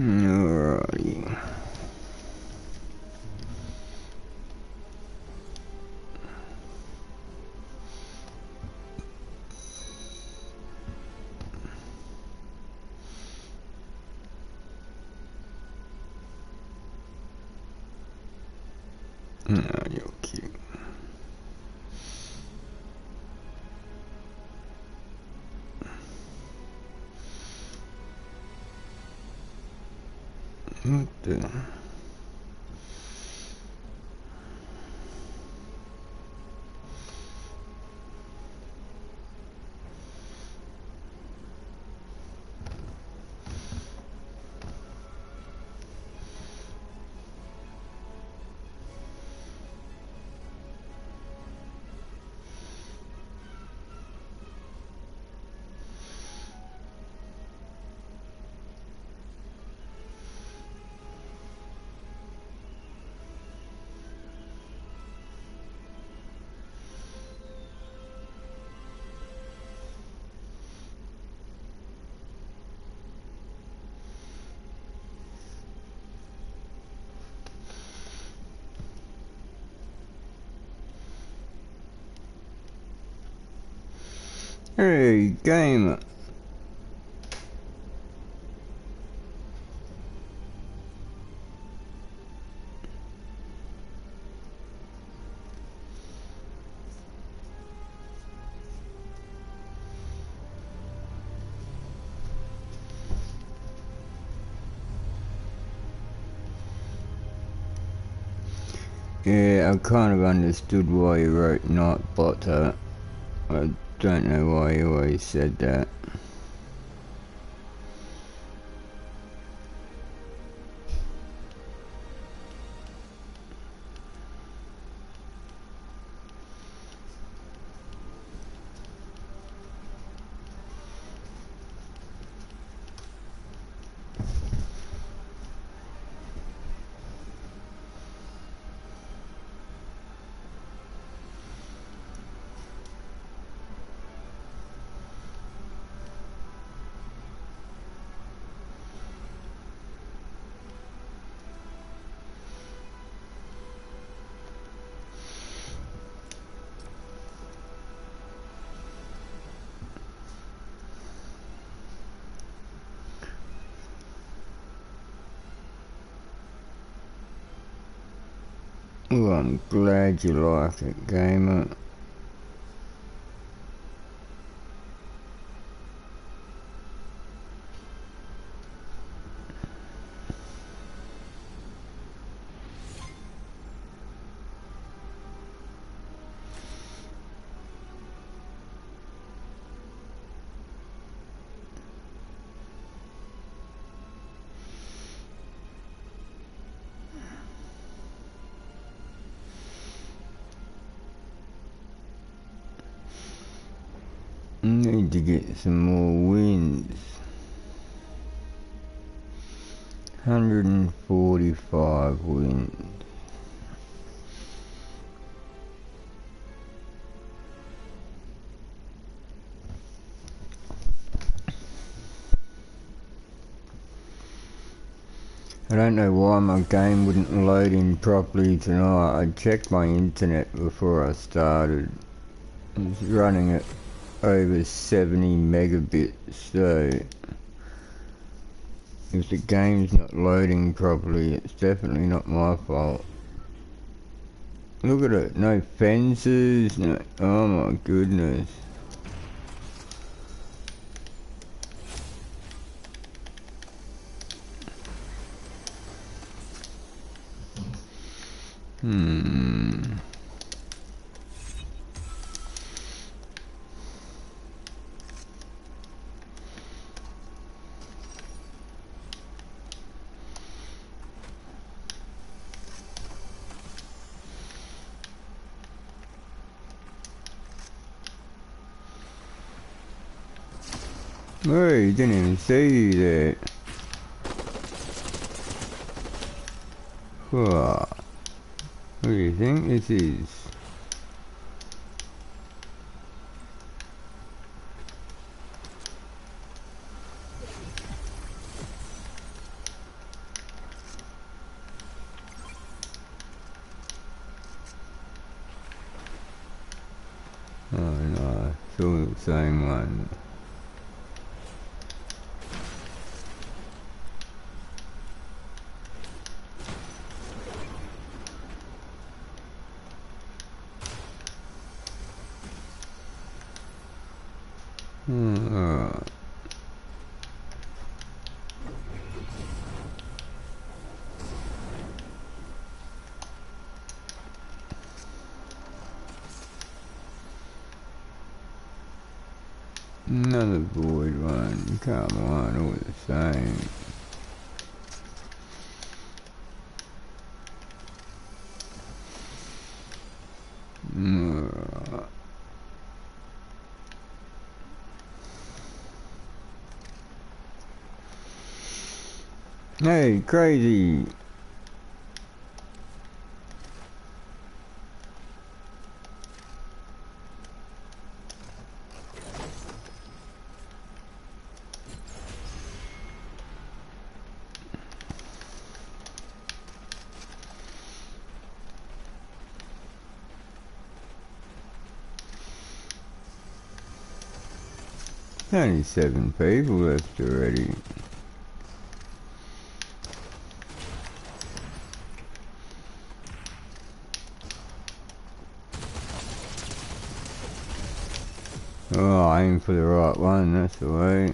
Alrighty. Oh, you're cute. What the? Hey, gamer. Yeah, I kind of understood why you wrote not, but I don't know why you always said that. Well, I'm glad you like it, gamer. Need to get some more wins. 145 wins. I don't know why my game wouldn't load in properly tonight. I checked my internet before I started. It was running at over 70 megabits, so if the game's not loading properly, it's definitely not my fault. Look at it, no fences, no, oh my goodness. Oh, you didn't even see that. What do you think this is? Oh no, still the same one. Alright. Another void one, come on, all the same. Alright. Hey, crazy! Only 7 people left already. Oh, aim for the right one, that's the way.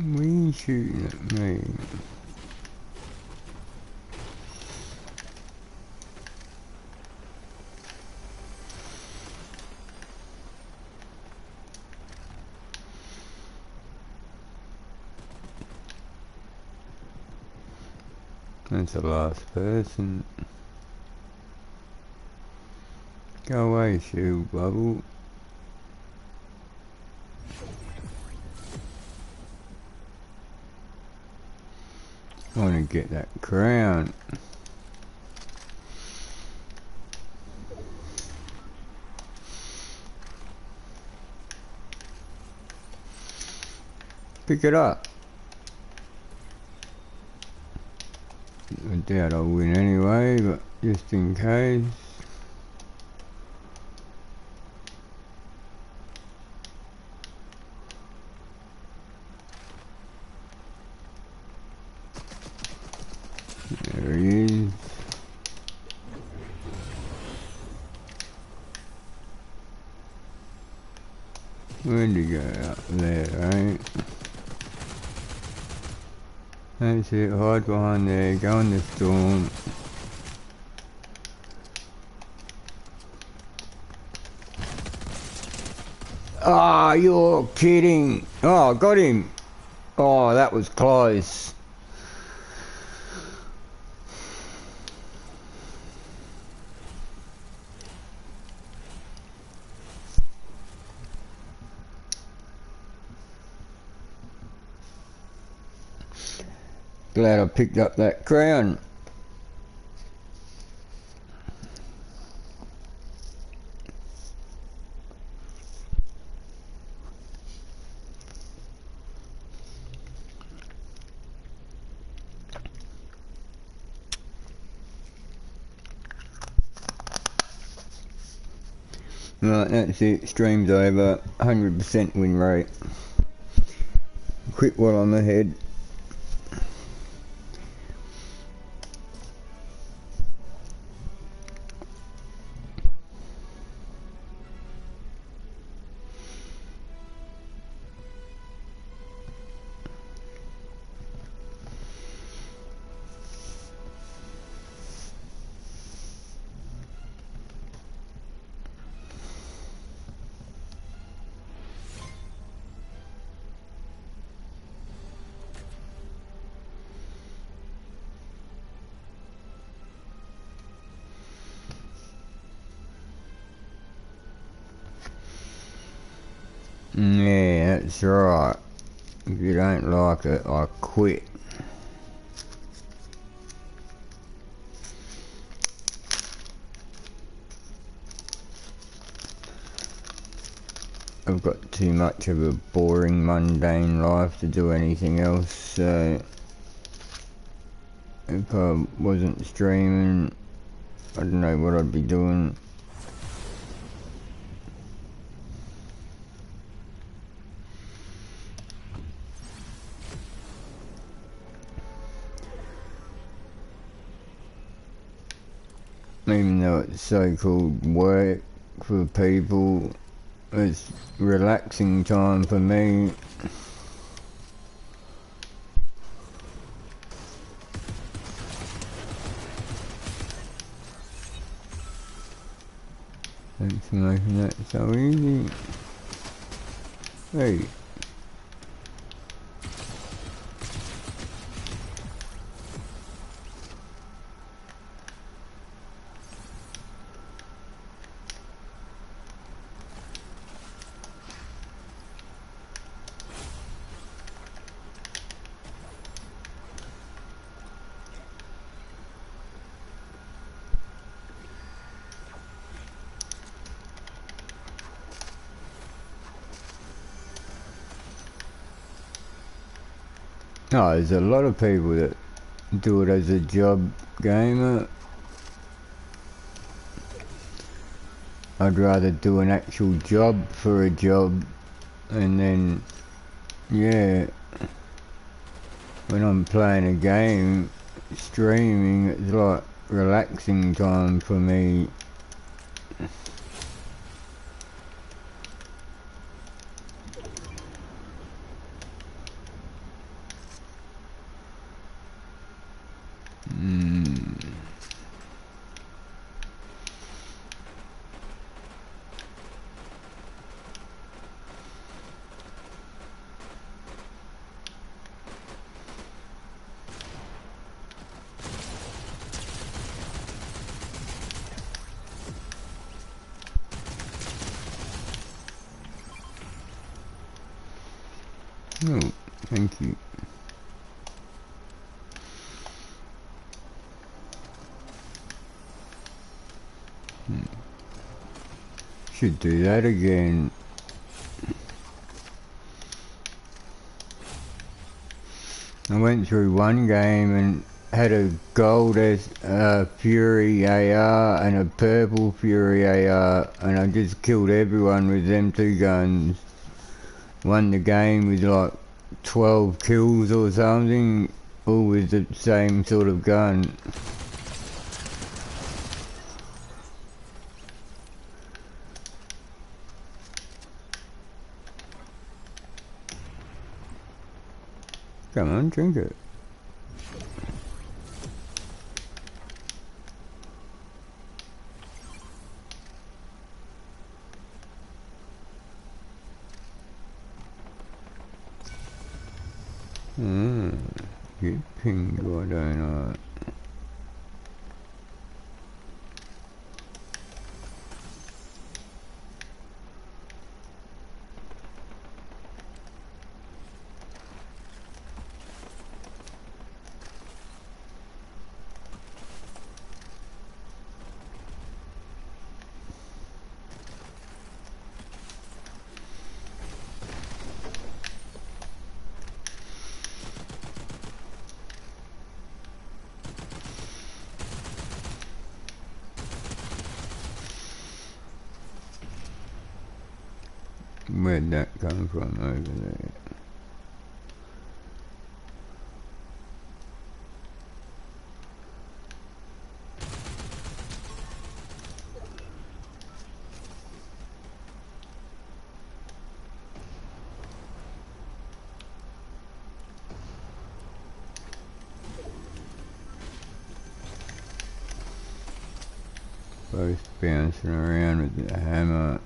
What are you shooting at me? That's the last person. Go away, shield bubble. I want to get that crown. Pick it up. I doubt I'll win anyway, but just in case. There he is. Where'd he go? Up there, right? That's it, hide behind there, go in the storm. Ah, oh, you're kidding. Oh, I got him. Oh, that was close. Glad I picked up that crown. Right, that's it. Stream's over. 100% win rate. Quit while I'm ahead. Yeah, that's right. If you don't like it, I quit. I've got too much of a boring, mundane life to do anything else, so if I wasn't streaming, I don't know what I'd be doing. Even though it's so-called work for people, it's relaxing time for me. Thanks for making that so easy. Hey. Oh, there's a lot of people that do it as a job gamer. I'd rather do an actual job for a job, and then, yeah, when I'm playing a game, streaming, it's like relaxing time for me. Oh, thank you. Should do that again. I went through one game and had a gold Fury AR and a purple Fury AR, and I just killed everyone with them two guns. Won the game with like 12 kills or something, all with the same sort of gun. Come on, drink it. Get pinged, why don't I? Where'd that come from over there? Both bouncing around with the hammer.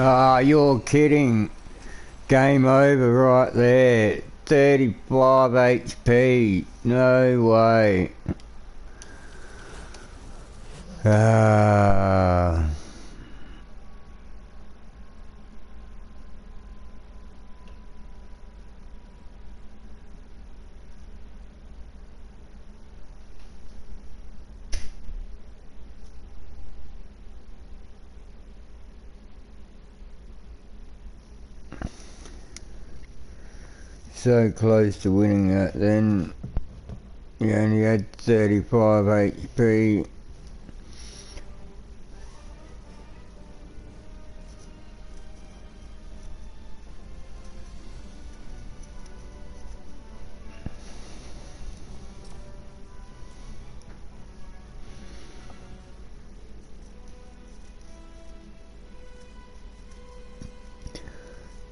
Ah, you're kidding. Game over right there. 35 HP. No way. Ah. So close to winning that then. You only had 35 HP.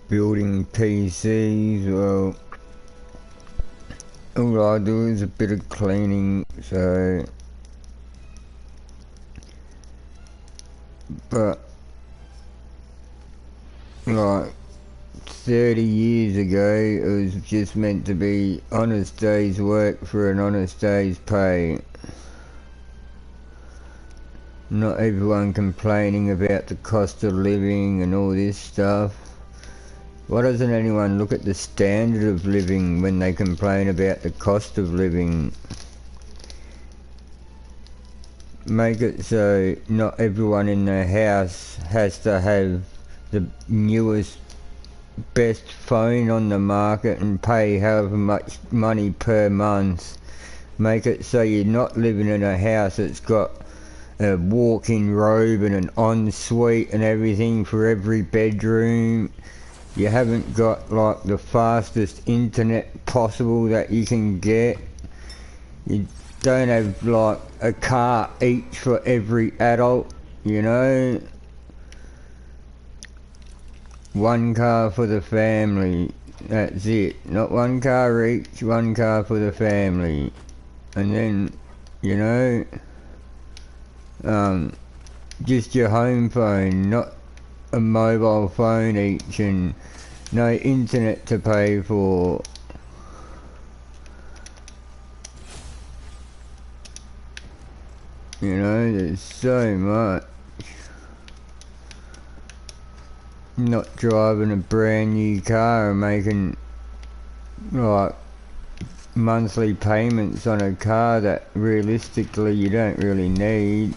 Building PCs, well, all I do is a bit of cleaning, so, but, like, 30 years ago, it was just meant to be honest day's work for an honest day's pay. Not everyone complaining about the cost of living and all this stuff. Why doesn't anyone look at the standard of living when they complain about the cost of living? Make it so not everyone in their house has to have the newest, best phone on the market and pay however much money per month. Make it so you're not living in a house that's got a walk-in robe and an ensuite and everything for every bedroom. You haven't got like the fastest internet possible that you can get. You don't have like a car each for every adult, you know. One car for the family, that's it. Not one car each, one car for the family. And then, you know, just your home phone, not a mobile phone each, and no internet to pay for. You know, there's so much. Not driving a brand new car and making like monthly payments on a car that realistically you don't really need,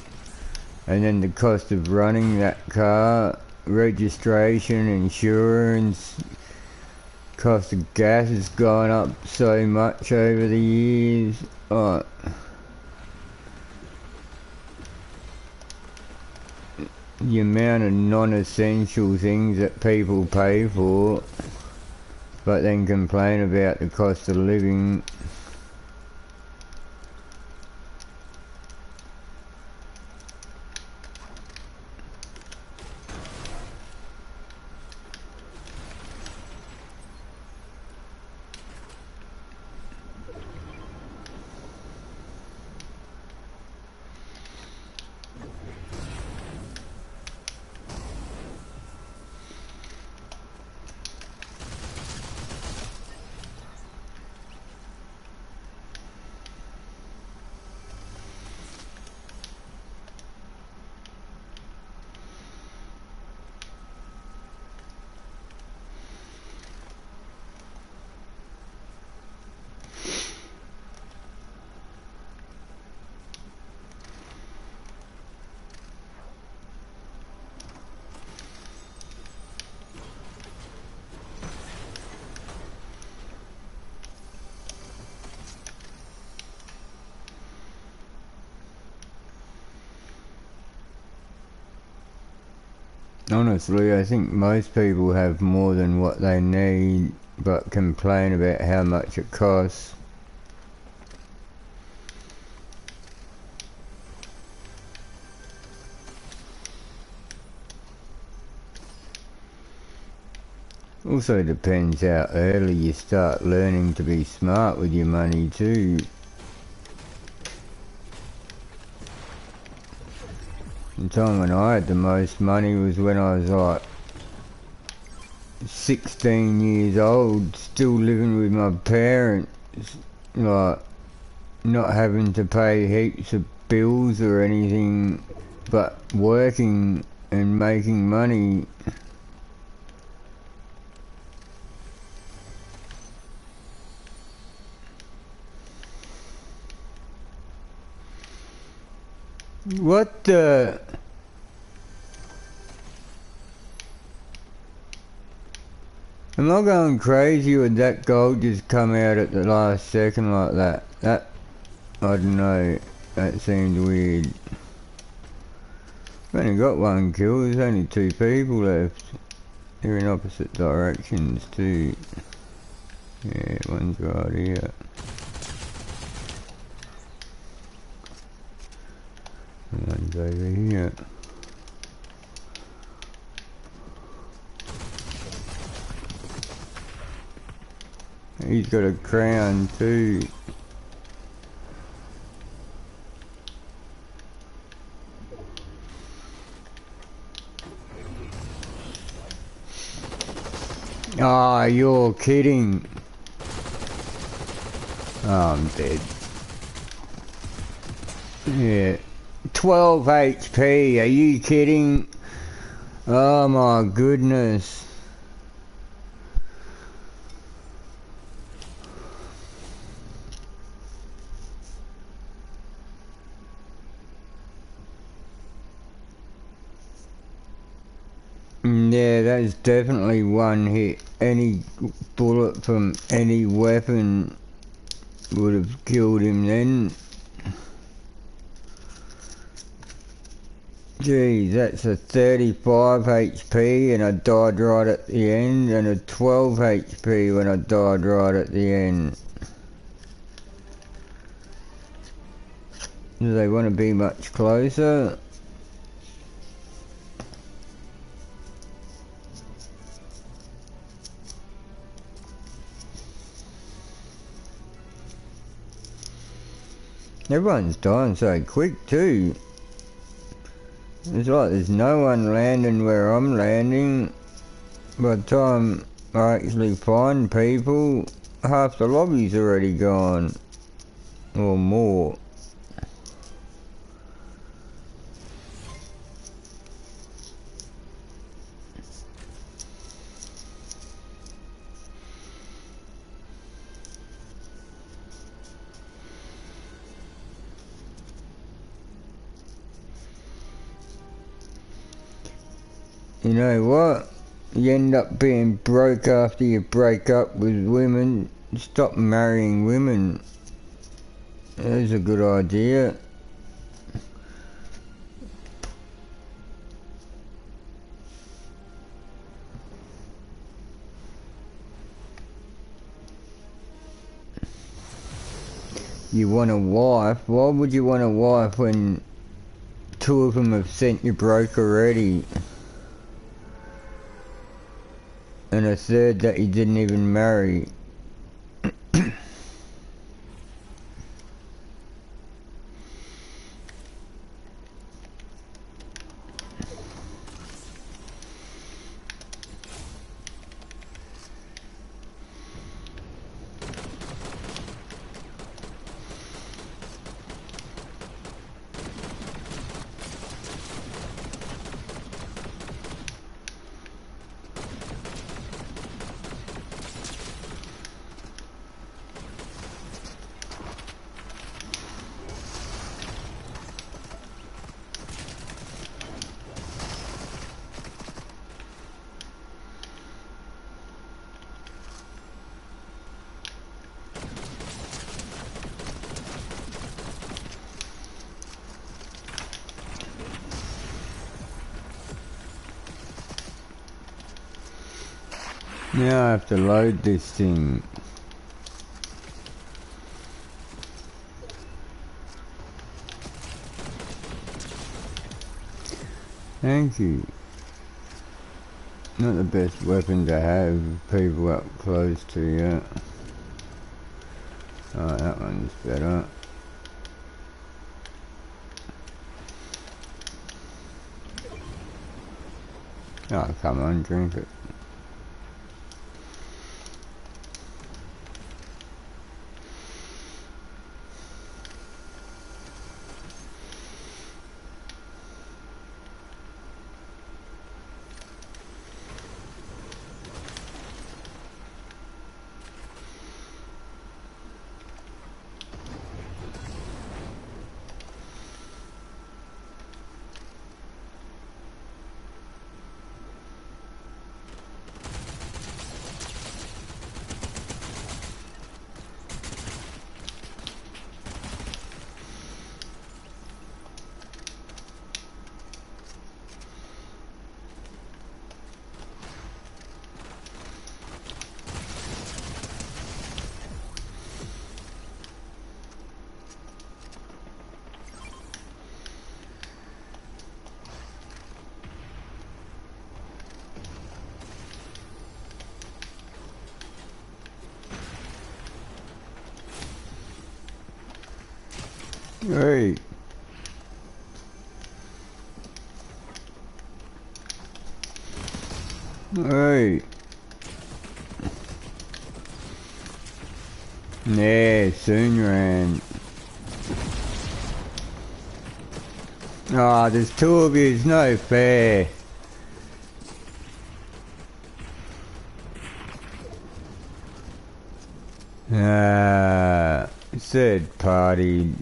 and then the cost of running that car, registration, insurance, cost of gas has gone up so much over the years. Oh, the amount of non-essential things that people pay for, but then complain about the cost of living. Honestly, I think most people have more than what they need, but complain about how much it costs. Also depends how early you start learning to be smart with your money too. The time when I had the most money was when I was like 16 years old, still living with my parents, like not having to pay heaps of bills or anything, but working and making money. What the... Am I going crazy or did that gold just come out at the last second like that? I don't know, that seemed weird. I've only got one kill, there's only 2 people left. They're in opposite directions too. Yeah, one's right here. And one's over here. He's got a crown too. Ah, oh, you're kidding. Oh, I'm dead. Yeah. 12 HP, are you kidding? Oh my goodness. Yeah, that's definitely one hit. Any bullet from any weapon would have killed him then. Geez, that's a 35 HP and I died right at the end, and a 12 HP when I died right at the end. Do they want to be much closer? Everyone's dying so quick too. It's like there's no one landing where I'm landing. By the time I actually find people, half the lobby's already gone. Or more. You know what? You end up being broke after you break up with women. Stop marrying women. That's a good idea. You want a wife? Why would you want a wife when 2 of them have sent you broke already? And a 3rd that you didn't even marry. Now I have to load this thing. Thank you. Not the best weapon to have, people up close to you. Oh, that one's better. Oh, come on, drink it. Hey. Hey. Yeah, soon ran. Ah, there's two of you, it's no fair. Third party.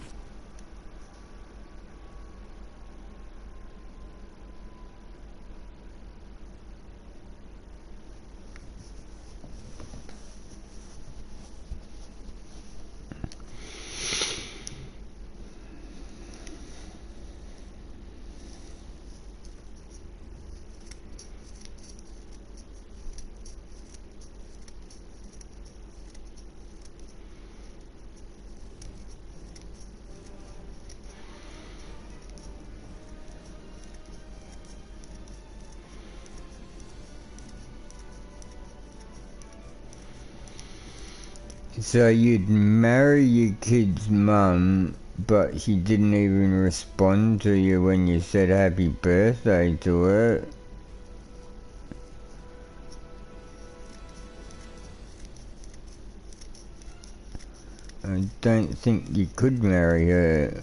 So you'd marry your kid's mum, but she didn't even respond to you when you said happy birthday to her? I don't think you could marry her.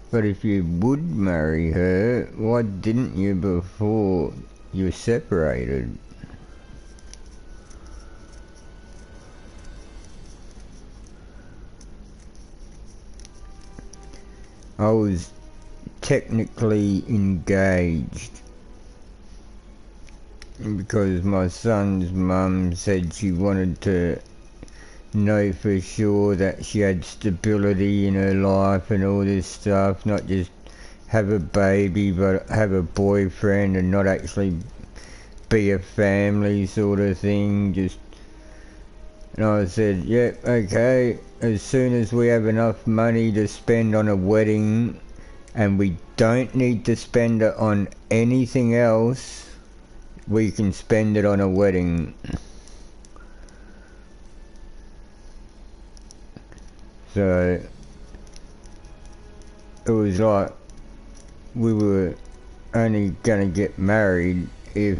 But if you would marry her, why didn't you before you separated? I was technically engaged because my son's mum said she wanted to know for sure that she had stability in her life and all this stuff, not just have a baby but have a boyfriend and not actually be a family sort of thing. And I said, yep, okay, as soon as we have enough money to spend on a wedding and we don't need to spend it on anything else, we can spend it on a wedding. So it was like we were only gonna get married if,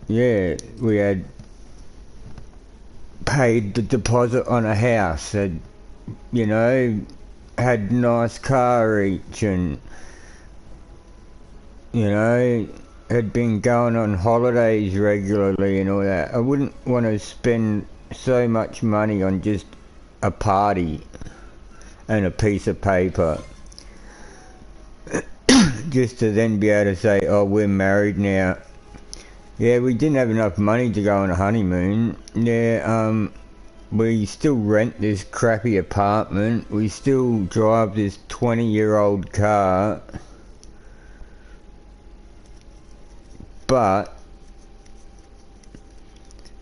yeah, we had paid the deposit on a house, had, you know, had nice car each, and, you know, had been going on holidays regularly and all that. I wouldn't want to spend so much money on just a party and a piece of paper just to then be able to say, oh, we're married now. Yeah, we didn't have enough money to go on a honeymoon. Yeah, we still rent this crappy apartment. We still drive this 20-year-old car. But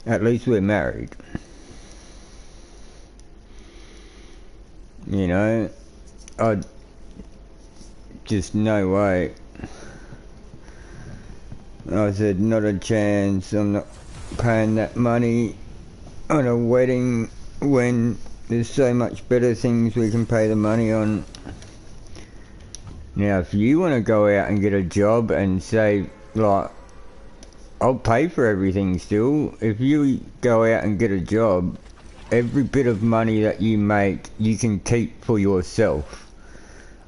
at least we're married. You know, just no way. I said, not a chance. I'm not paying that money on a wedding when there's so much better things we can pay the money on. Now, if you want to go out and get a job and say, like, I'll pay for everything still. If you go out and get a job, every bit of money that you make, you can keep for yourself.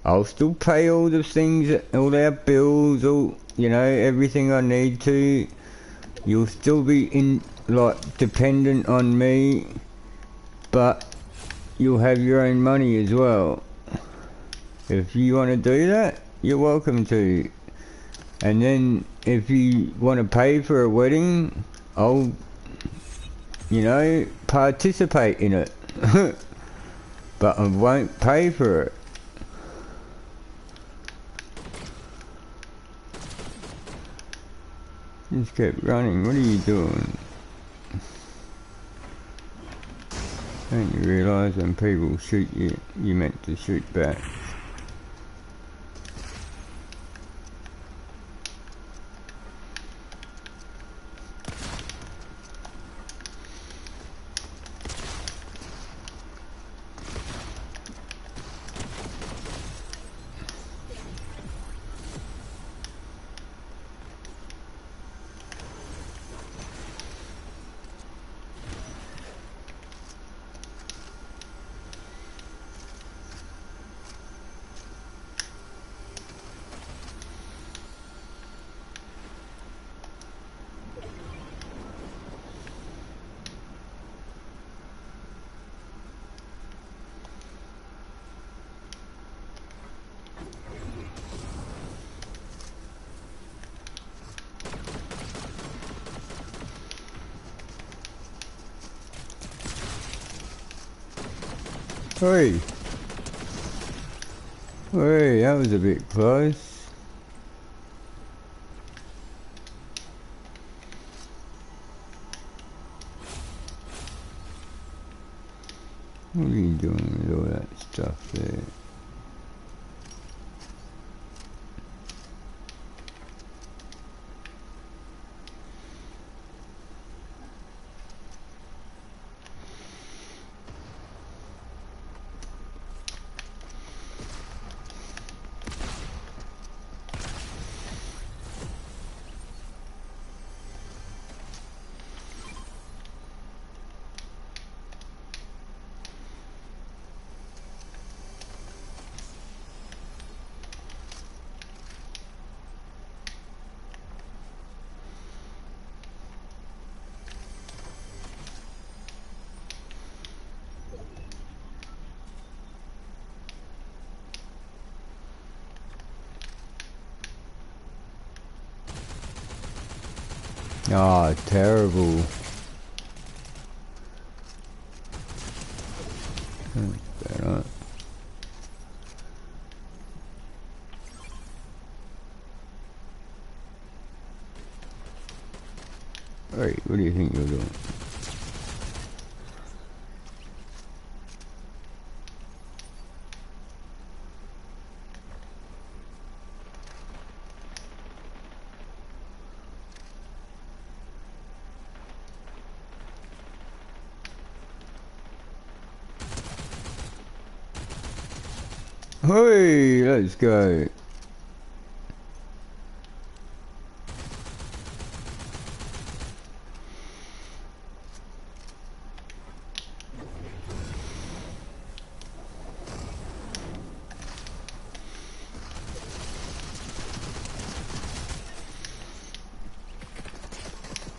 I'll still pay all the things, all our bills, all, you know, everything I need to. You'll still be dependent on me, but you'll have your own money as well. If you want to do that, you're welcome to. And then if you want to pay for a wedding, I'll, you know, participate in it. But I won't pay for it. Just keep running. What are you doing? Don't you realise when people shoot you, you're meant to shoot back? Hey! Hey, that was a bit close. What are you doing with all that stuff there? Ah, terrible. Better. Hey, what do you think you're doing? Hey, let's go.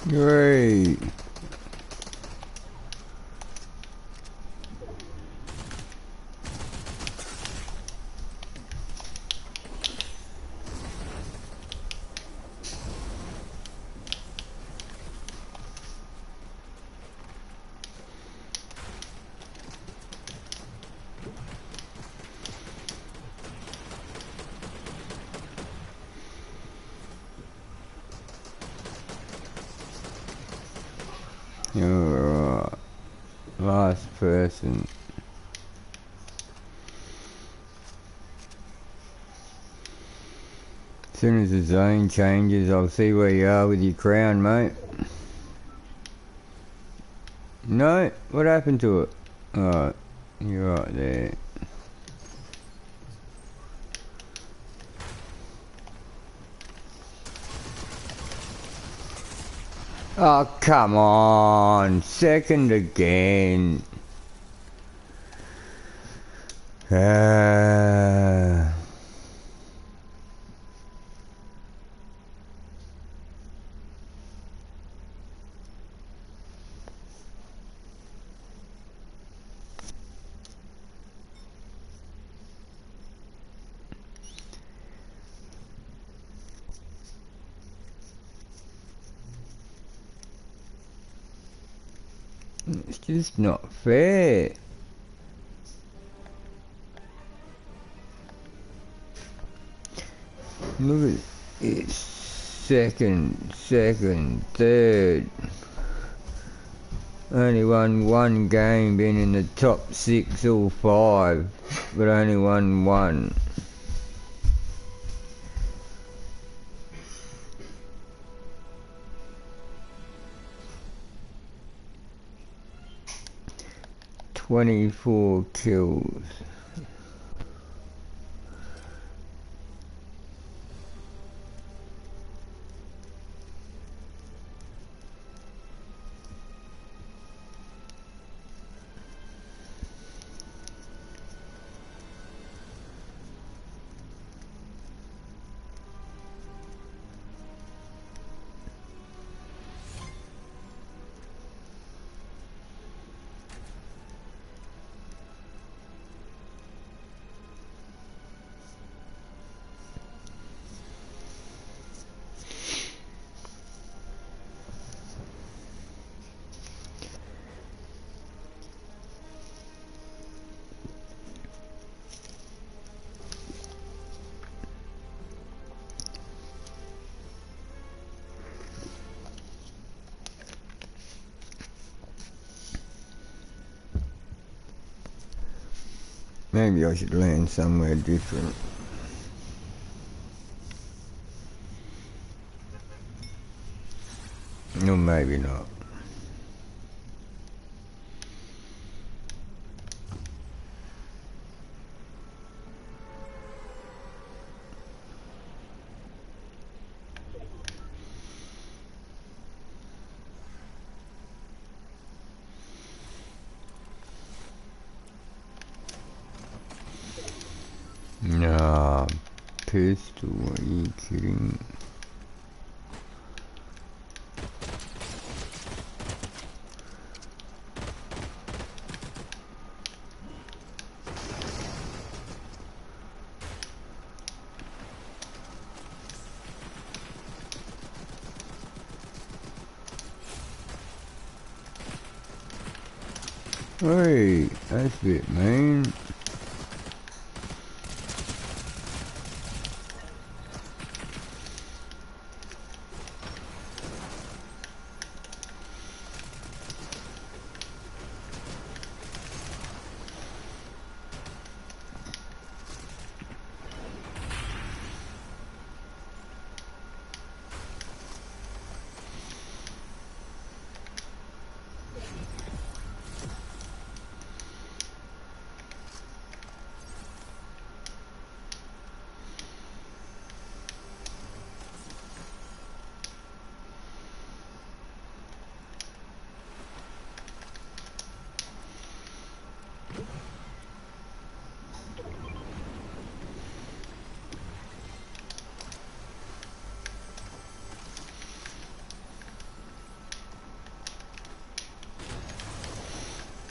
Great. You're right. Last person. As soon as the zone changes, I'll see where you are with your crown, mate. No? What happened to it? Alright, you're right there. Oh, come on. Second again. It's just not fair. Look at it. Second, third. Only won one game, been in the top 6 or 5, but only won one. "24 kills. Maybe I should land somewhere different. No, maybe not. Nah, pistol, are you kidding? Hey, that's it, man.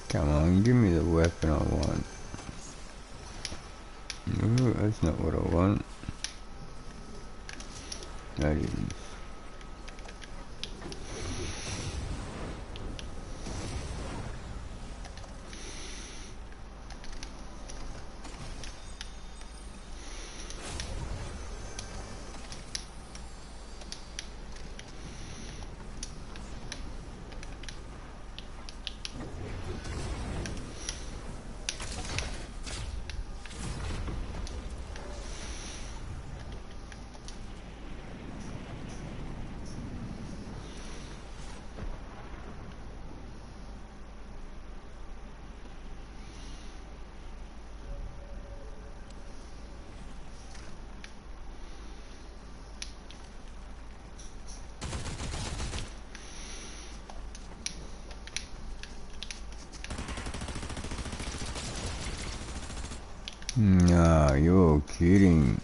Come on, give me the weapon I want. Ooh, that's not what I want. That is. Nah, you're kidding.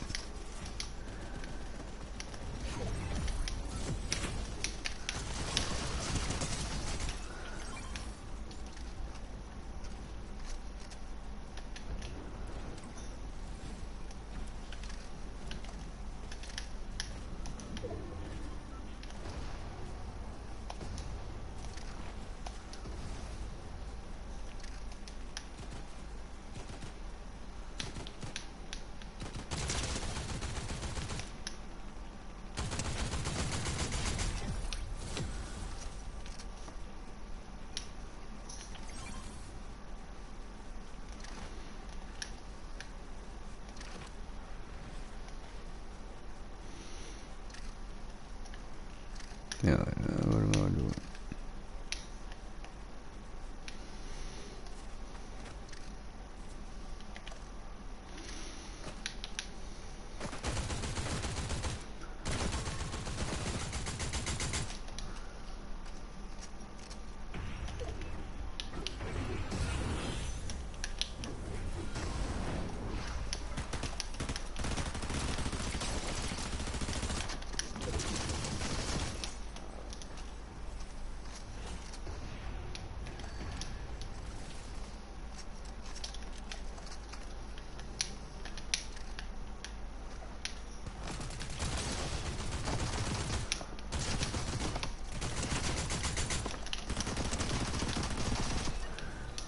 Yeah, what am I doing?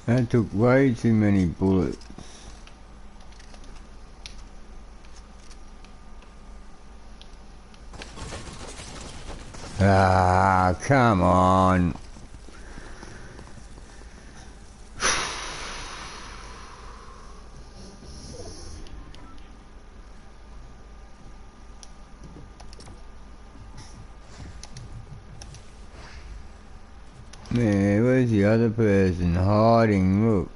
That took way too many bullets. Ah, come on. Man, where's the other person hiding? Look.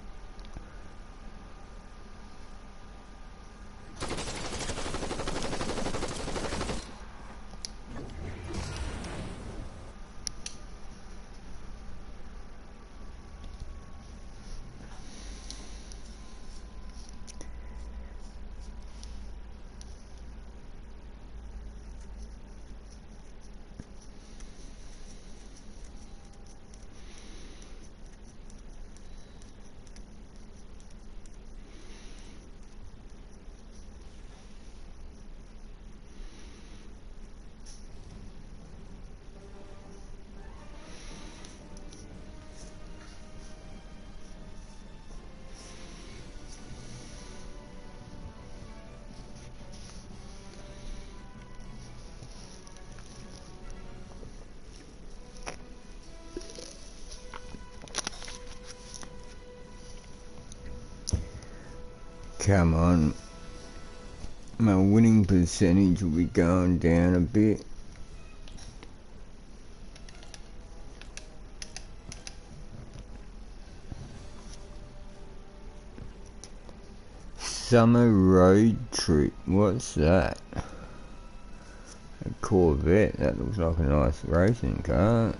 Come on. My winning percentage will be going down a bit. Summer road trip, what's that? A Corvette, that looks like a nice racing car.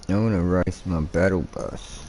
I want to race my battle bus.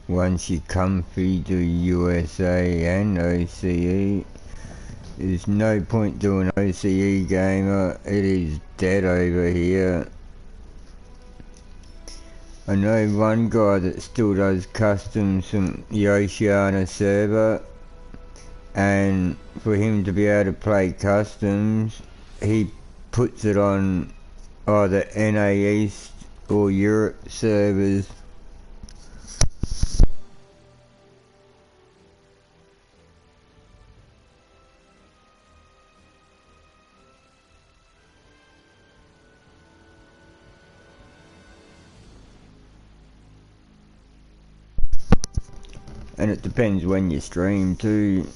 Once you come through to USA and OCE, there's no point doing OCE gamer, it is dead over here. I know one guy that still does customs from the Oceania server, and for him to be able to play customs, he puts it on either NA East or Europe servers. And it depends when you stream too.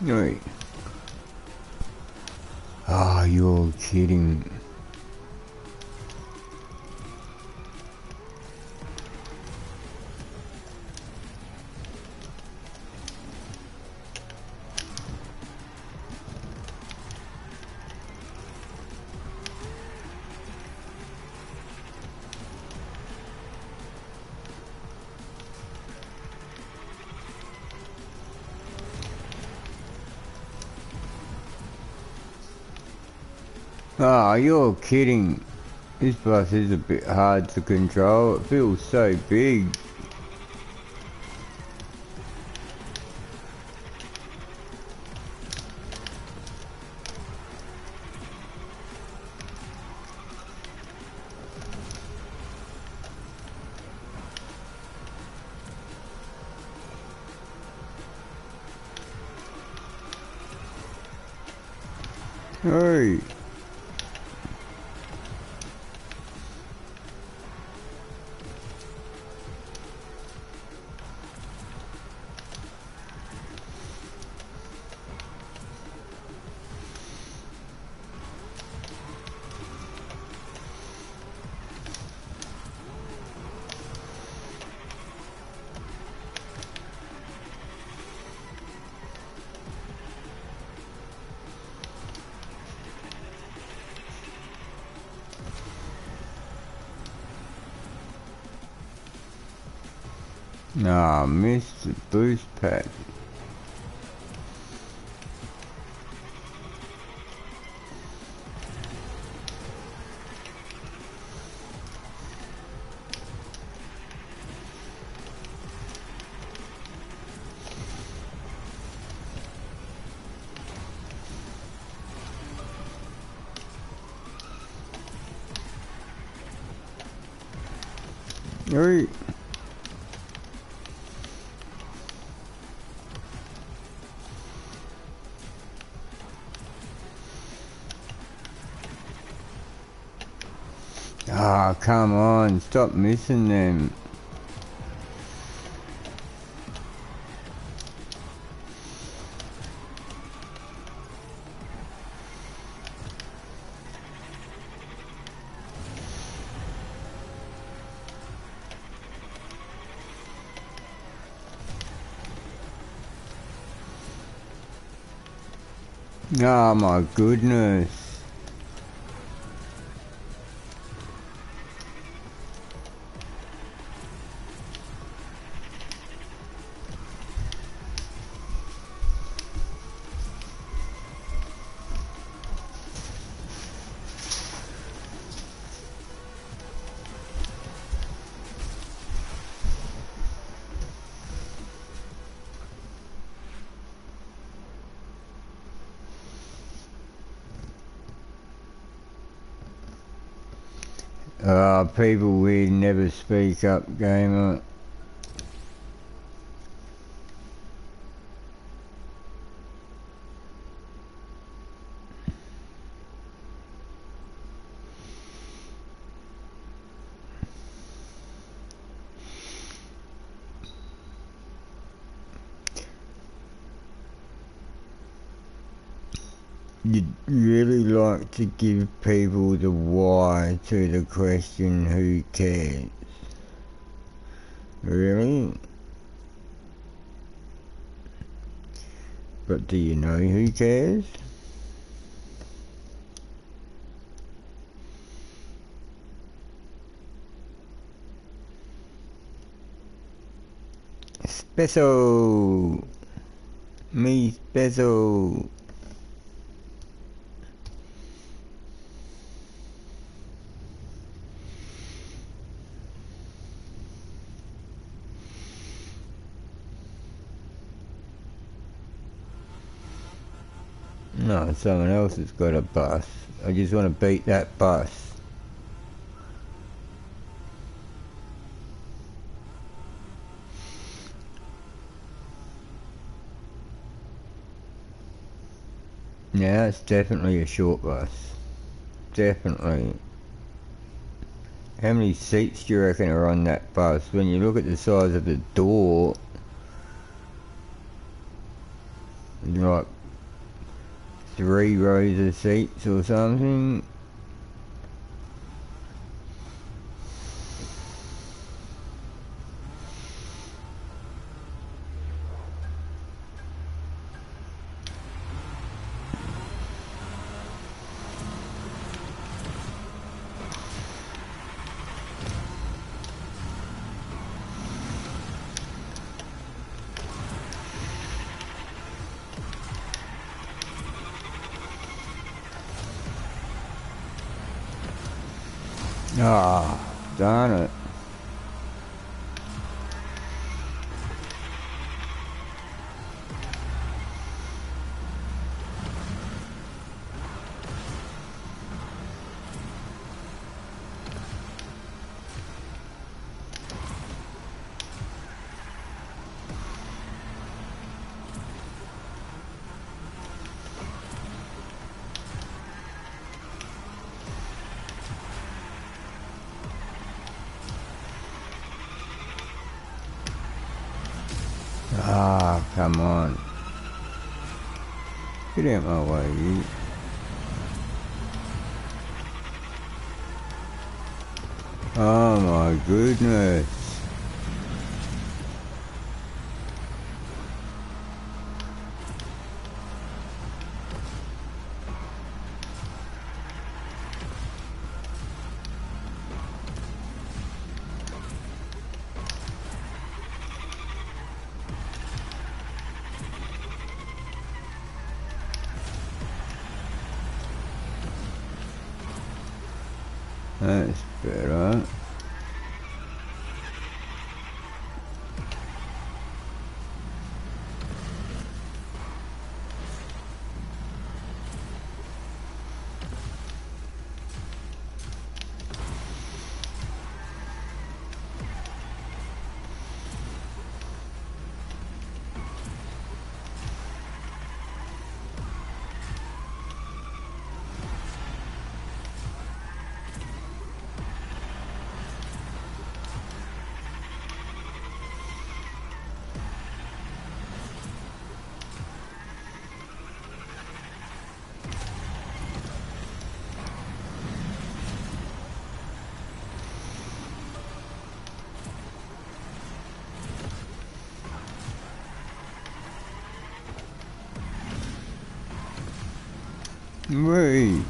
Right. Ah, you're kidding. Ah, you're kidding. This bus is a bit hard to control. It feels so big. Hey. Ah, missed the boost pack. Hey. Ah, come on, stop missing them. Oh my goodness. People we never speak up, gamer. You'd really like to give people the why to the question, who cares? Really? But do you know who cares? Special! Me special! No, someone else has got a bus. I just want to beat that bus. Yeah, it's definitely a short bus. Definitely. How many seats do you reckon are on that bus? When you look at the size of the door, like 3 rows of seats or something. Ah, darn it. Ah, come on. Get out my way, you. Oh my goodness. That's better. Wait.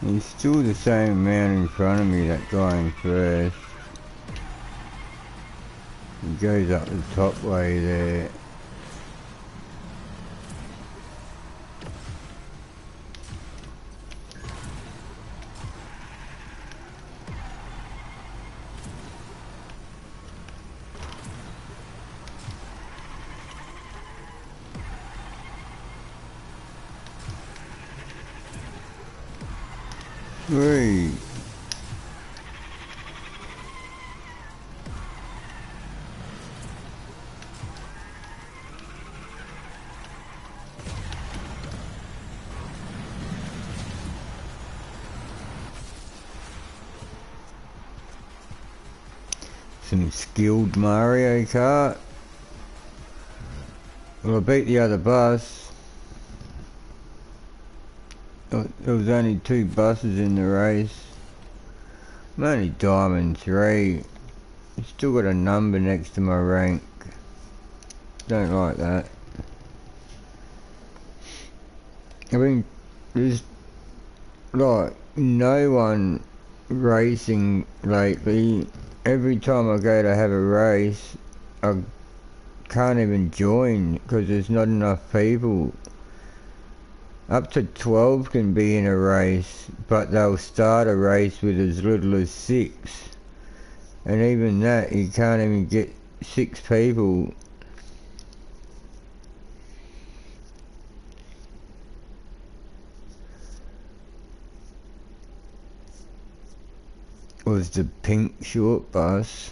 He's still the same man in front of me, that guy in first. He goes up the top way there. Wait. Some skilled Mario Kart. Well, I beat the other bus. There was only 2 buses in the race. I'm only Diamond 3. I've still got a number next to my rank. Don't like that. I mean, there's like no one racing lately. Every time I go to have a race, I can't even join because there's not enough people. Up to 12 can be in a race, but they'll start a race with as little as 6. And even that, you can't even get 6 people. Was the pink short bus?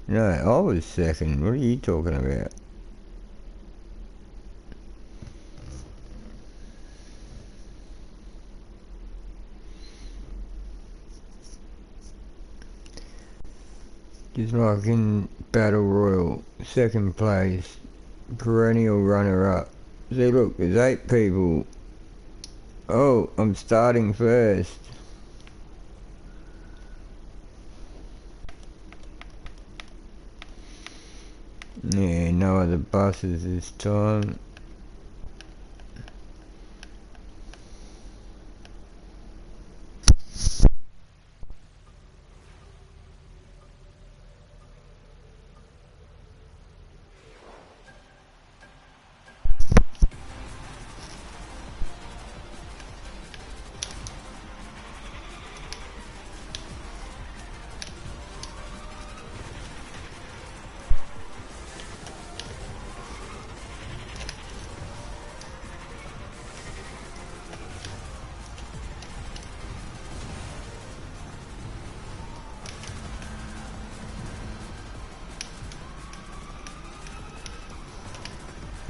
No, I was second. What are you talking about? Just like in Battle Royale, second place, perennial runner-up. See, look, there's 8 people. Oh, I'm starting first. Yeah, no other buses this time.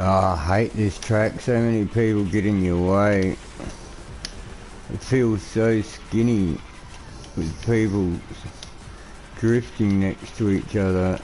Oh, I hate this track, so many people get in your way. It feels so skinny with people drifting next to each other.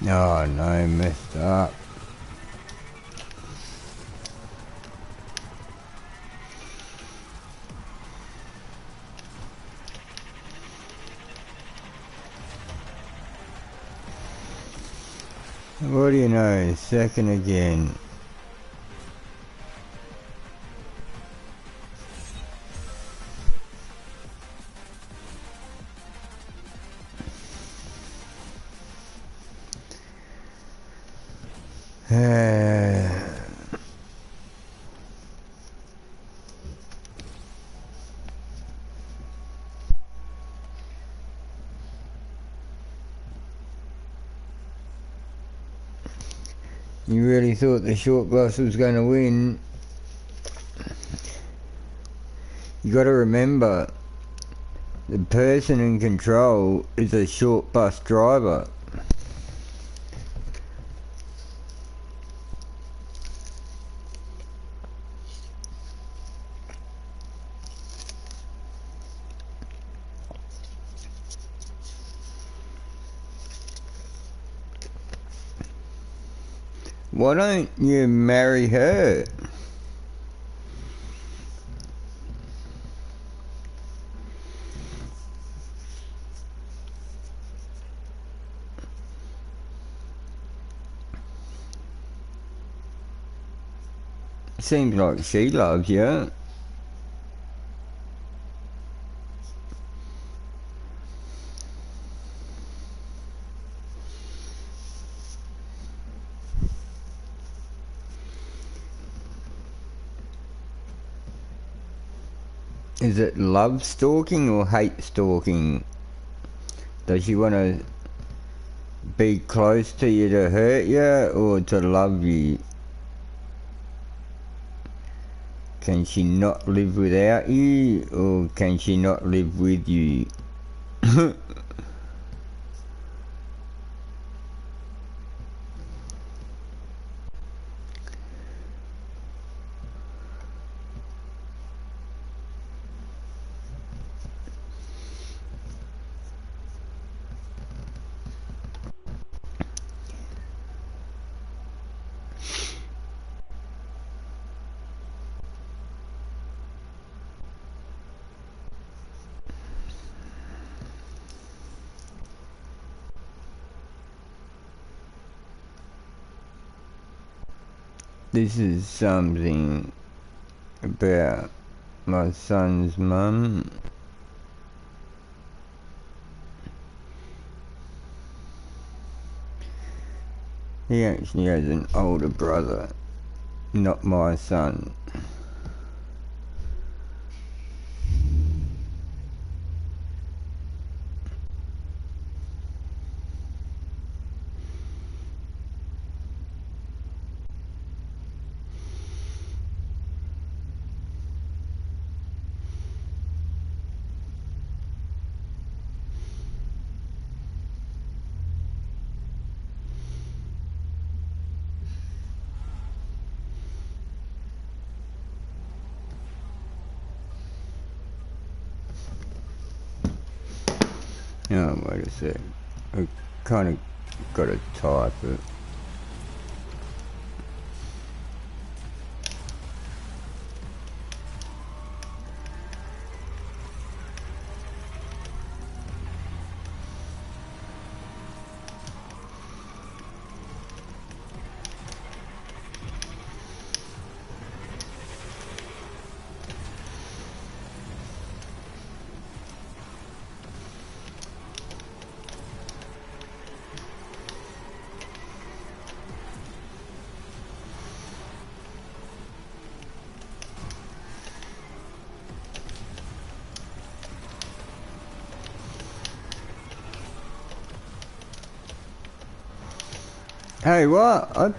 Oh no, messed up. What do you know, second again. You really thought the short bus was going to win. You got to remember, the person in control is a short bus driver. Why don't you marry her? Seems like she loves you. Is it love stalking or hate stalking? Does she want to be close to you to hurt you or to love you? Can she not live without you or can she not live with you? This is something about my son's mum. He actually has an older brother, not my son. Oh, wait a sec. I kind of got to type it. Hey, what?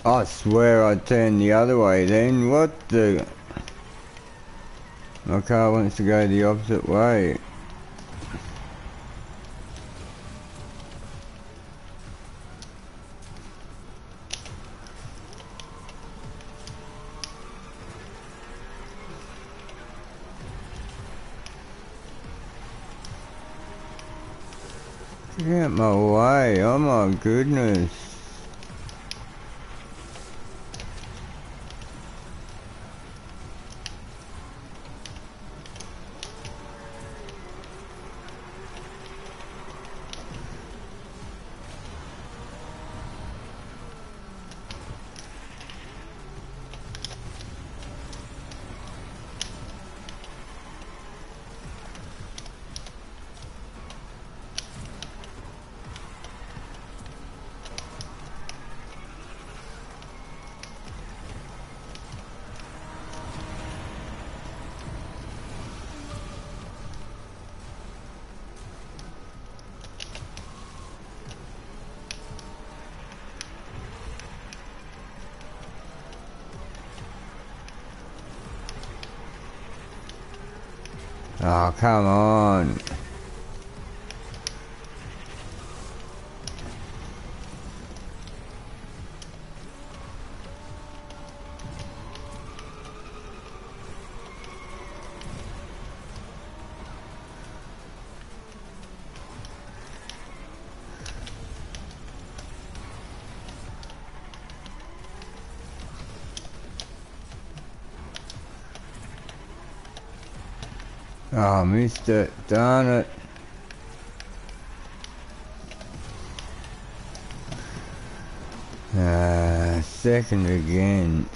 I swear I turned the other way then. What the? My car wants to go the opposite way. Get out my way, oh my goodness. Oh, come on. Oh, I missed it. Darn it. Second again.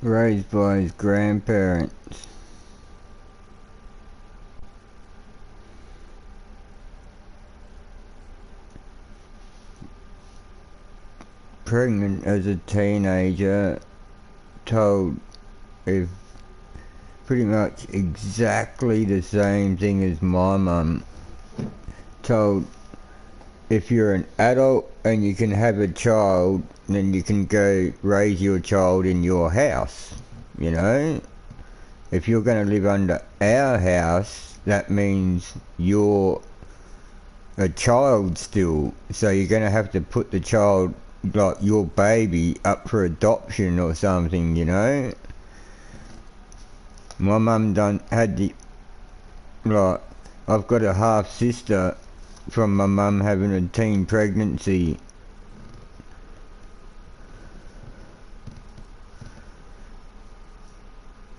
raised by his grandparents. Pregnant as a teenager, told if pretty much exactly the same thing as my mum. Told if you're an adult and you can have a child, then you can go raise your child in your house, you know? If you're going to live under our house, that means you're a child still, so you're going to have to put the child, like your baby, up for adoption or something, you know? My mum had the, like, I've got a half sister from my mum having a teen pregnancy.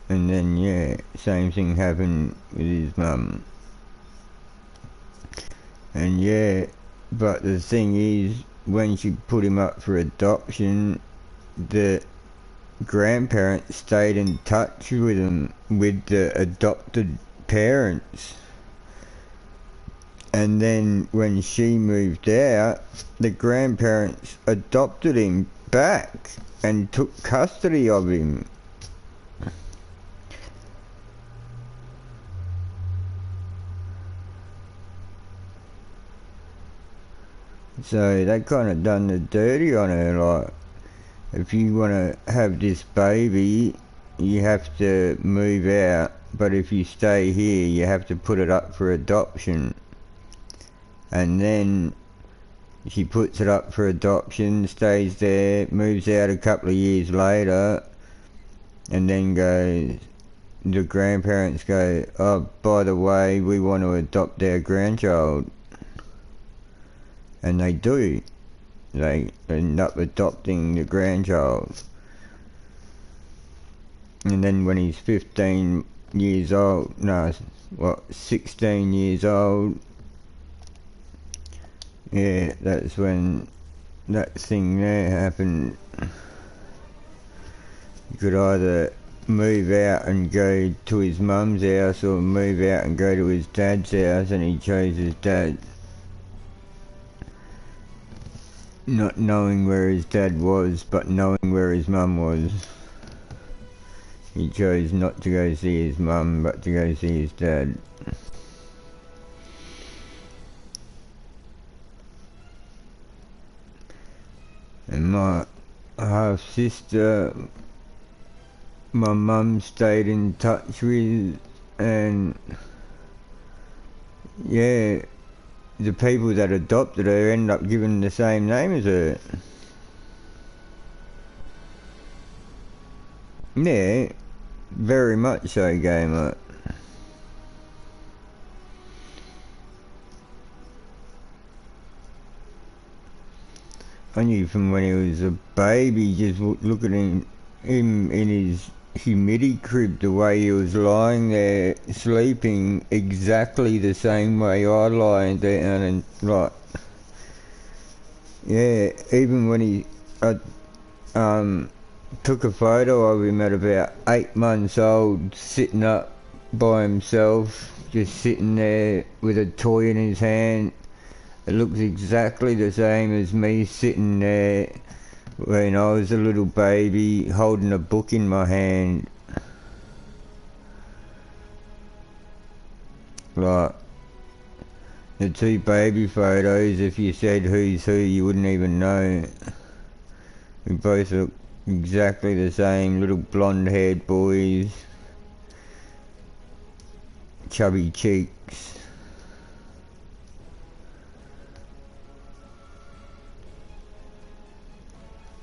And then, yeah, same thing happened with his mum. And yeah, but the thing is, when she put him up for adoption, the grandparents stayed in touch with him, with the adopted parents. And then when she moved out, the grandparents adopted him back and took custody of him. So they kind of done the dirty on her, like, if you want to have this baby, you have to move out, but if you stay here, you have to put it up for adoption. And then she puts it up for adoption, stays there, moves out a couple of years later, and then the grandparents go, oh, by the way, we want to adopt our grandchild. And they do. They end up adopting the grandchild. And then when he's 15 years old, 16 years old, yeah, that's when that thing there happened. You could either move out and go to his mum's house or move out and go to his dad's house, and he chose his dad. Not knowing where his dad was, but knowing where his mum was. He chose not to go see his mum, but to go see his dad. And my half-sister, my mum stayed in touch with, and yeah, the people that adopted her ended up giving the same name as her. Yeah, very much so, gamer. I knew from when he was a baby, just looking at him in his humidity crib, the way he was lying there sleeping exactly the same way I lie down, and like, yeah, even when he took a photo of him at about 8 months old, sitting up by himself, just sitting there with a toy in his hand. It looks exactly the same as me sitting there when I was a little baby holding a book in my hand. Like, the two baby photos, if you said who's who, you wouldn't even know. We both look exactly the same, little blonde haired boys, chubby cheeks.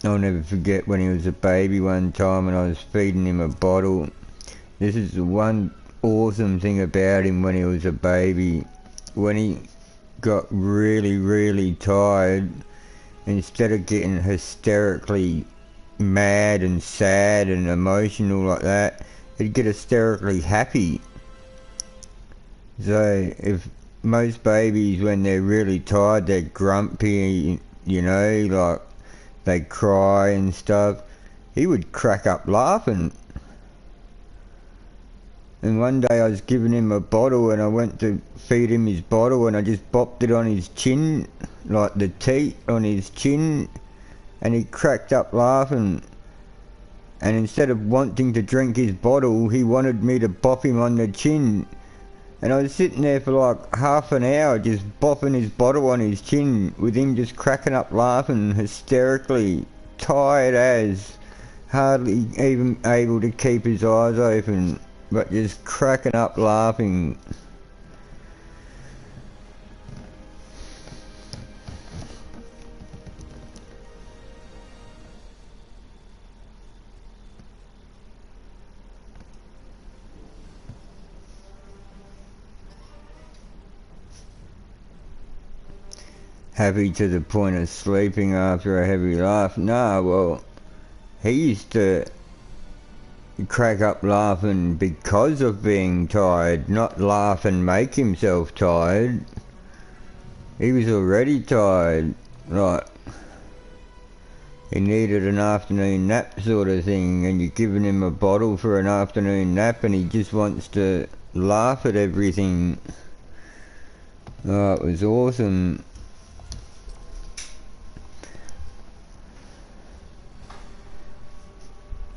I'll never forget when he was a baby one time and I was feeding him a bottle. This is the one awesome thing about him when he was a baby. When he got really, really tired, instead of getting hysterically mad and sad and emotional like that, he'd get hysterically happy. So if most babies, when they're really tired, they're grumpy, you know, like they cry and stuff, he would crack up laughing. And one day I was giving him a bottle and I went to feed him his bottle and I just bopped it on his chin, like the teat on his chin, and he cracked up laughing. And instead of wanting to drink his bottle, he wanted me to bop him on the chin. And I was sitting there for like half an hour just bopping his bottle on his chin with him just cracking up laughing hysterically, tired as, hardly even able to keep his eyes open, but just cracking up laughing. Happy to the point of sleeping after a heavy laugh? Nah, well, he used to crack up laughing because of being tired, not laugh and make himself tired. He was already tired, like he needed an afternoon nap sort of thing, and you're giving him a bottle for an afternoon nap and he just wants to laugh at everything. Oh, it was awesome.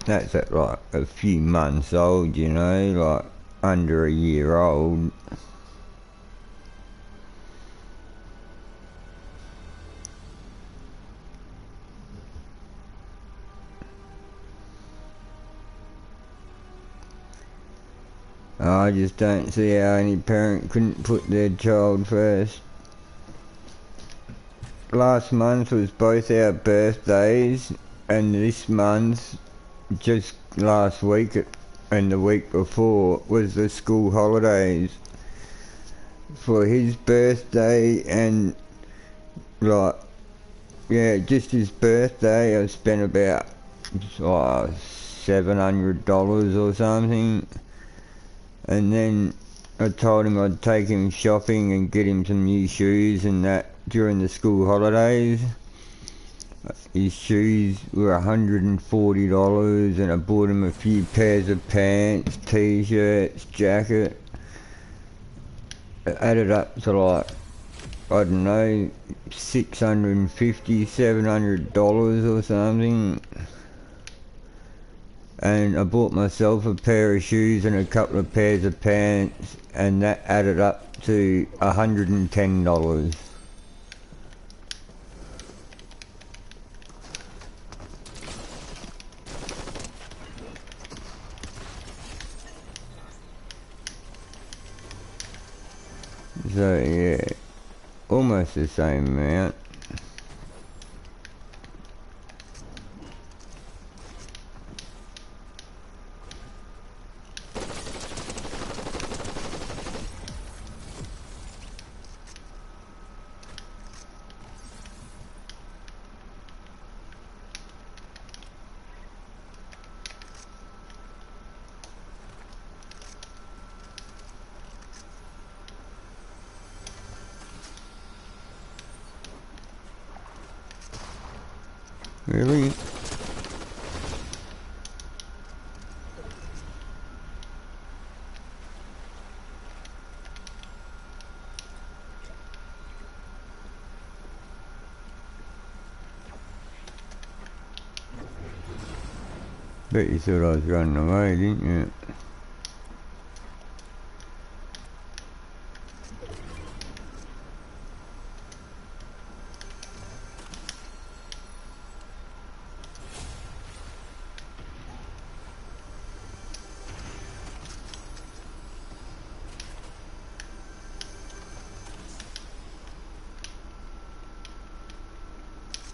That's at like a few months old, you know, like under a year old. I just don't see how any parent couldn't put their child first. Last month was both our birthdays, and this month, just last week and the week before, was the school holidays. For his birthday and like, yeah, just his birthday, I spent about $700 or something. And then I told him I'd take him shopping and get him some new shoes and that during the school holidays. His shoes were $140 and I bought him a few pairs of pants, t-shirts, jacket. It added up to like, I don't know, $650, $700 or something. And I bought myself a pair of shoes and a couple of pairs of pants, and that added up to $110. So yeah, almost the same amount. Really? Bet you thought I was running away, didn't you?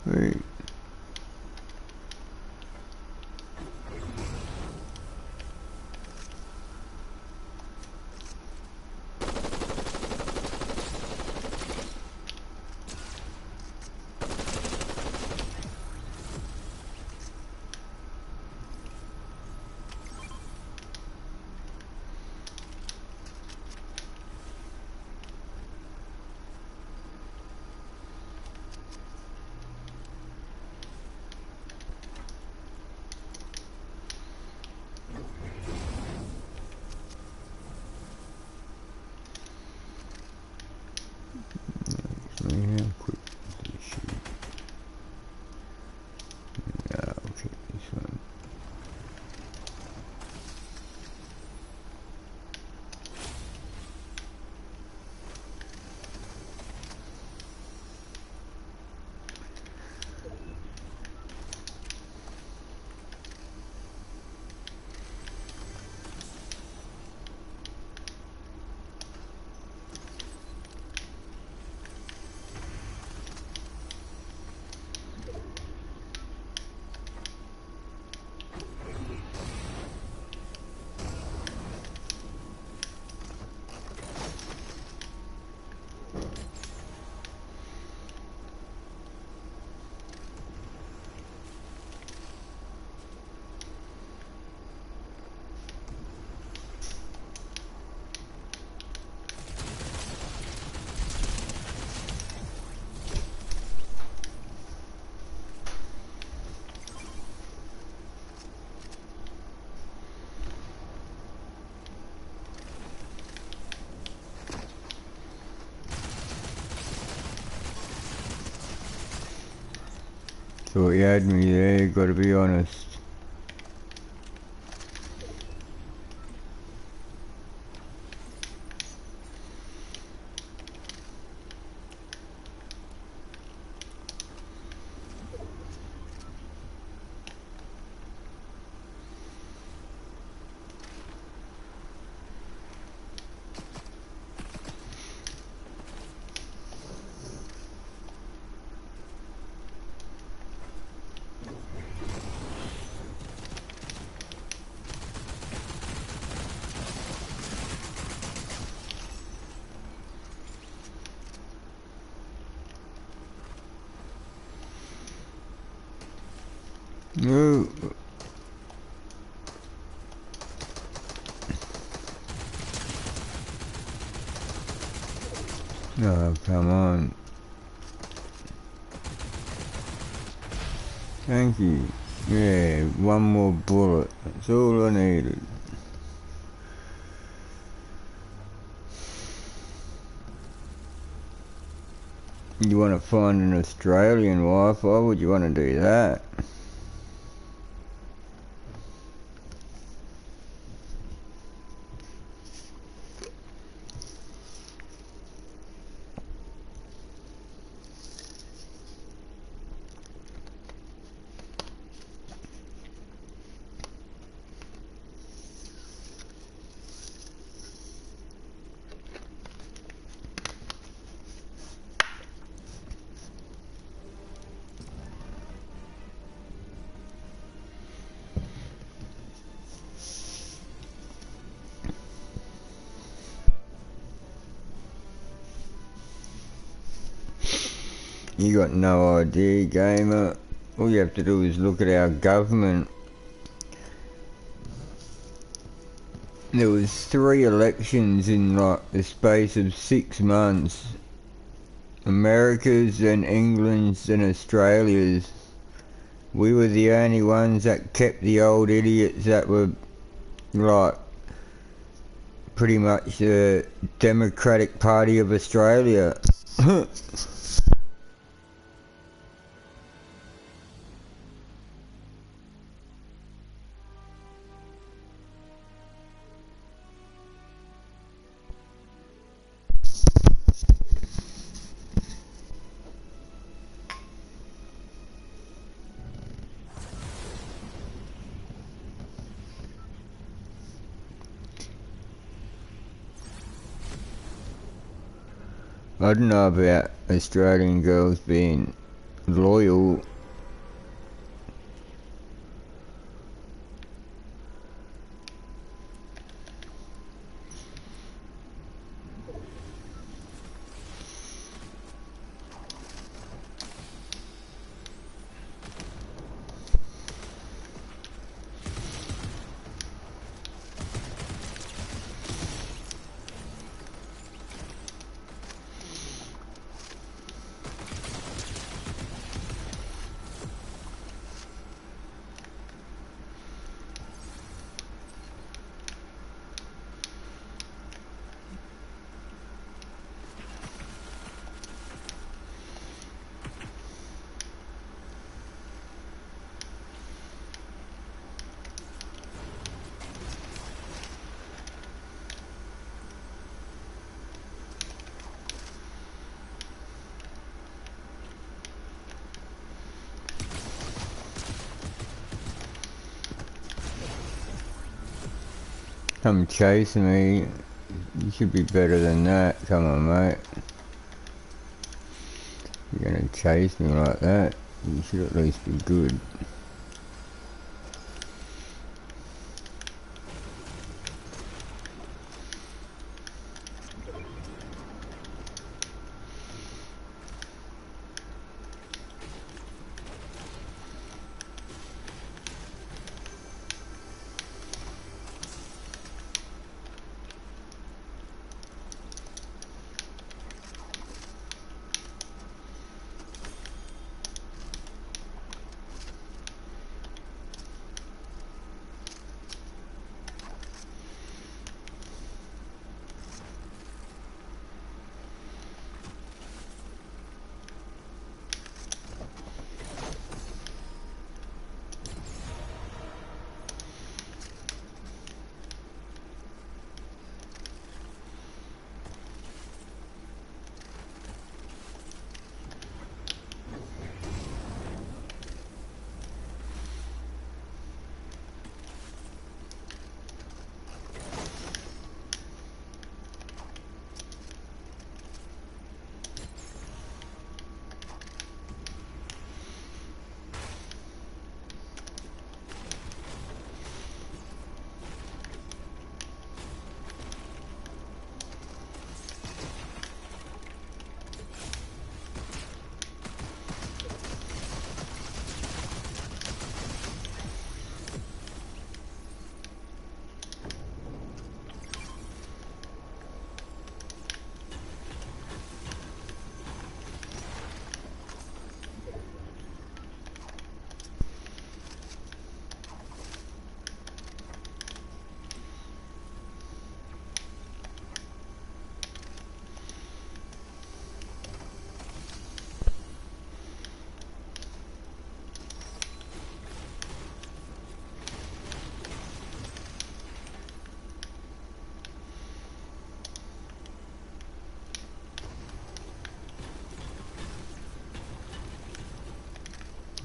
Wait. Thought you had me there, gotta be honest. No. Oh, come on. Thank you. Yeah, one more bullet. That's all I needed. You want to find an Australian wife? Why would you want to do that? You got no idea, gamer. All you have to do is look at our government. There was 3 elections in like the space of 6 months. America's and England's and Australia's. We were the only ones that kept the old idiots that were like pretty much the Democratic Party of Australia. I don't know about Australian girls being loyal. Come chasing me. You should be better than that. Come on, mate. You're gonna chase me like that. You should at least be good.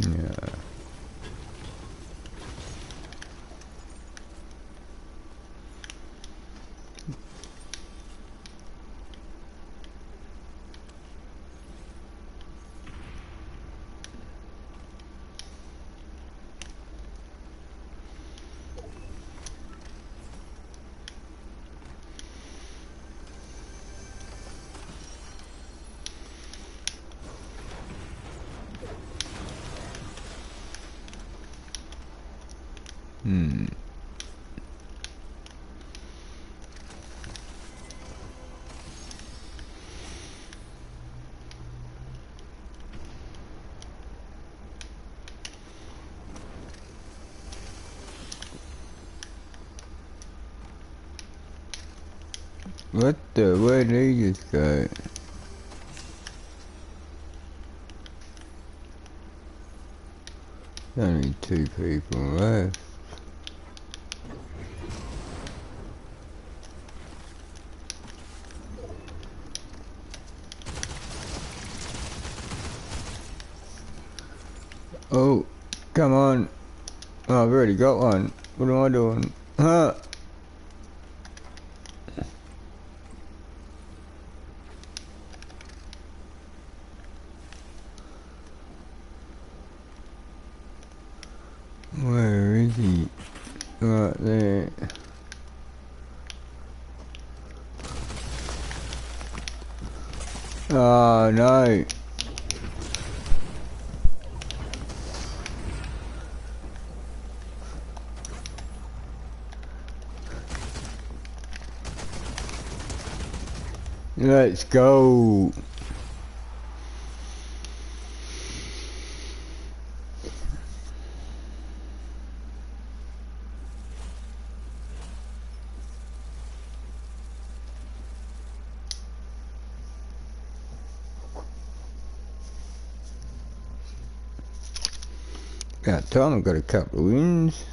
Yeah. What the? Where did he just go? Only 2 people left. Oh, come on. Oh, I've already got one. What am I doing? Huh? Where is he? Right there. Oh no. Let's go. About time I got a couple of wins.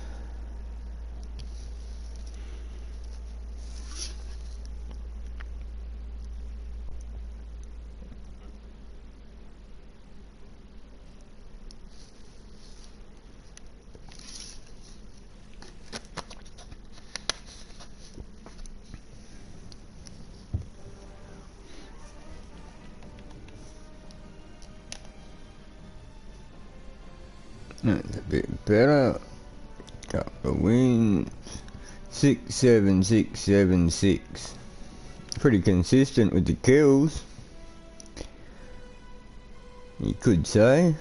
That's a bit better. Couple of wins. 6, 7, 6, 7, 6. Pretty consistent with the kills, you could say.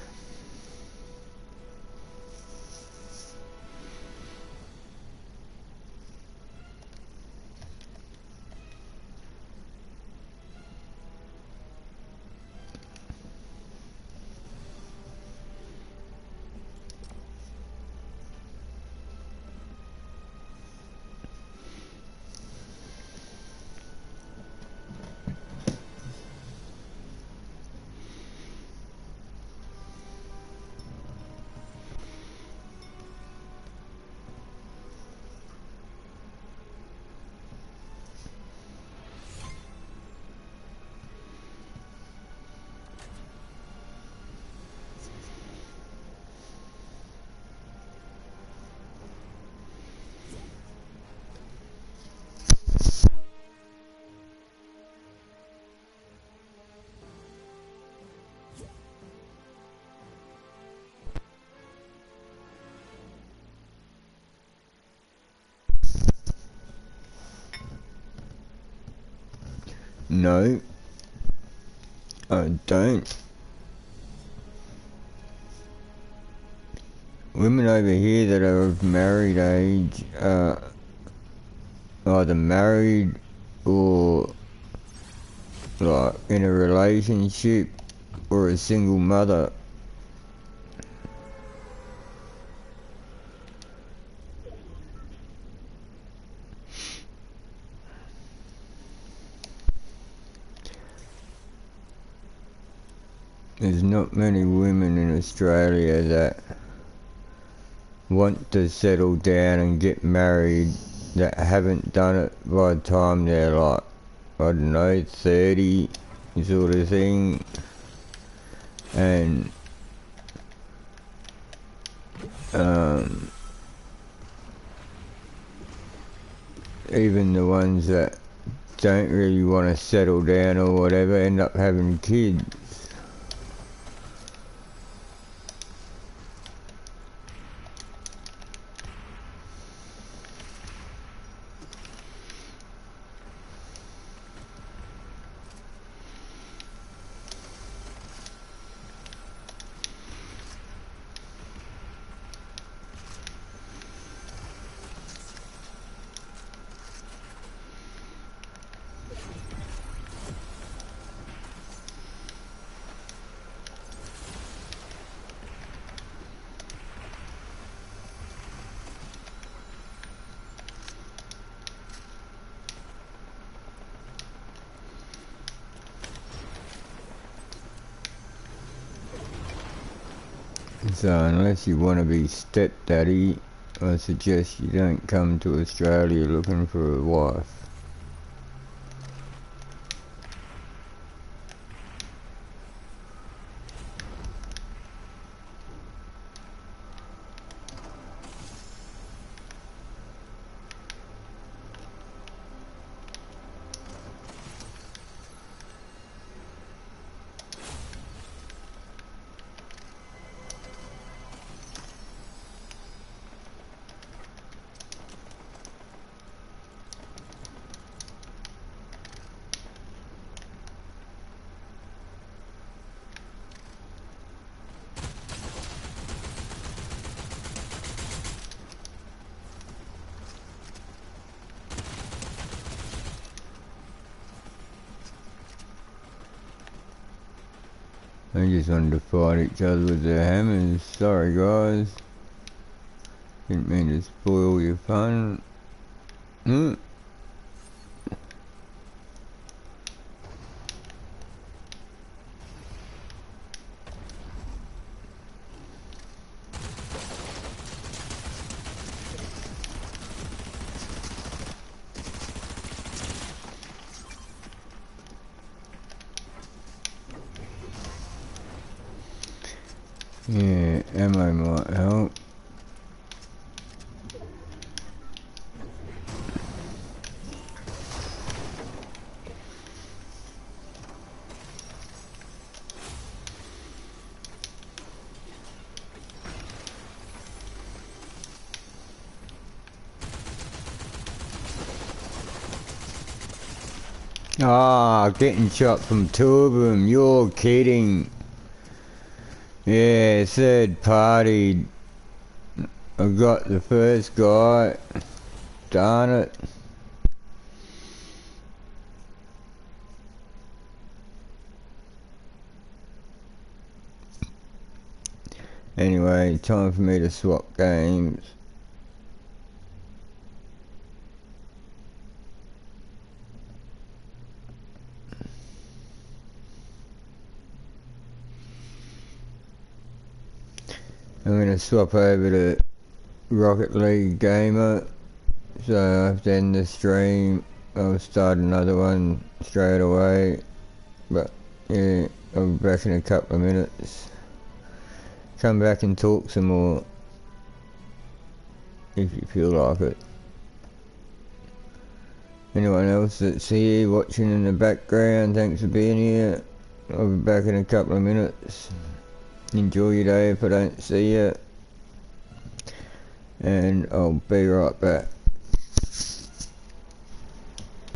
No, I don't. Women over here that are of married age are either married or like in a relationship or a single mother. There's not many women in Australia that want to settle down and get married that haven't done it by the time they're like, I don't know, 30 sort of thing. And even the ones that don't really want to settle down or whatever end up having kids. So unless you want to be stepdaddy, I suggest you don't come to Australia looking for a wife. They just wanted to fight each other with their hammers. Sorry guys. Didn't mean to spoil your fun. Yeah, ammo might help. Ah, getting shot from two of them. You're kidding. Yeah, third party. I got the first guy. Darn it. Anyway, time for me to swap games. I'm going to swap over to Rocket League Gamer, so after end the stream I'll start another one straight away, but yeah, I'll be back in a couple of minutes. Come back and talk some more if you feel like it. Anyone else that's here watching in the background, thanks for being here. I'll be back in a couple of minutes. Enjoy your day if I don't see you, and I'll be right back.